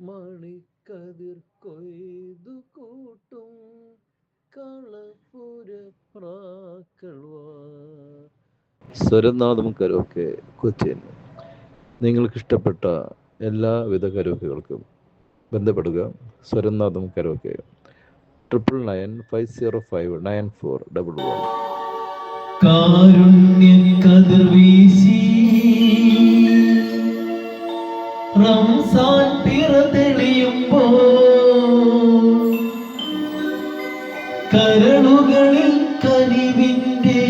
മണിക്കതിർ കൊയ്തു കൂട്ടും കളപ്പുര പ്രാക്കൾ. സ്വരനാദം കരോക്കെ കൊച്ചിൻ. നിങ്ങൾക്കിഷ്ടപ്പെട്ട എല്ലാവിധ കരോക്കകൾക്കും ബന്ധപ്പെടുക. സ്വരനാദം കരോക്കെ 9995059411. കാരുണ്യ കതിർ വീശി റംസാൻ പിറ തെളിയുമ്പോ കരളുകളിൽ കനിവിൻ്റെ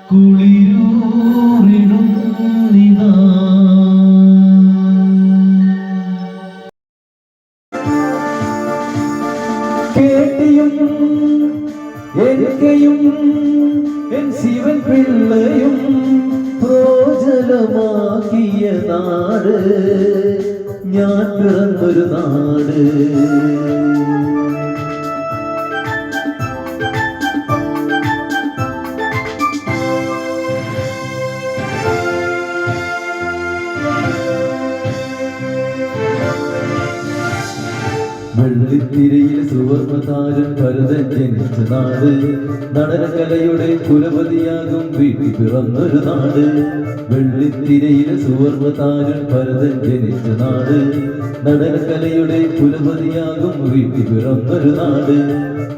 കുളിരൂറിടുന്നിതാ. കേട്ടിയും എനിക്കയും എൻ ശിവൻ പിള്ളയും പ്രോജലമാക്കിയ നാട്, ഞാൻ പിറന്നൊരു നാട്. വെള്ളിത്തിരയിൽ സുവർണതാരൻ ഭരതൻ ജനിച്ച നാട്, നടനകലയുടെ കുലപതിയാകും വീട്ടിൽ പിറന്നൊരു നാട്. വെള്ളിത്തിരയിൽ സുവർണതാരൻ ഭരതൻ ജനിച്ച നാട്, നടനകലയുടെ കുലപതിയാകും വീട്ടിൽ പിറന്നൊരു നാട്.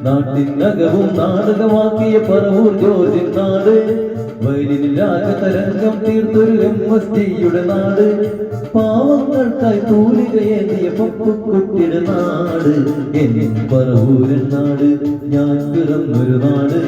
നാട്ടിനകവും നാടകമാക്കിയ പറവൂർ ജോർജിൻ നാട്, വയലിൽ രാഗതരംഗം തീർത്തൊരു എംഎസ്ടിയുടെ നാട്. പാവങ്ങൾക്കായി തൂലികയേന്തിയ പപ്പുക്കുട്ടിയുടെ നാട്, എൻ പറവൂരൻ നാട്, ഞാൻ പിറന്നൊരു നാട്.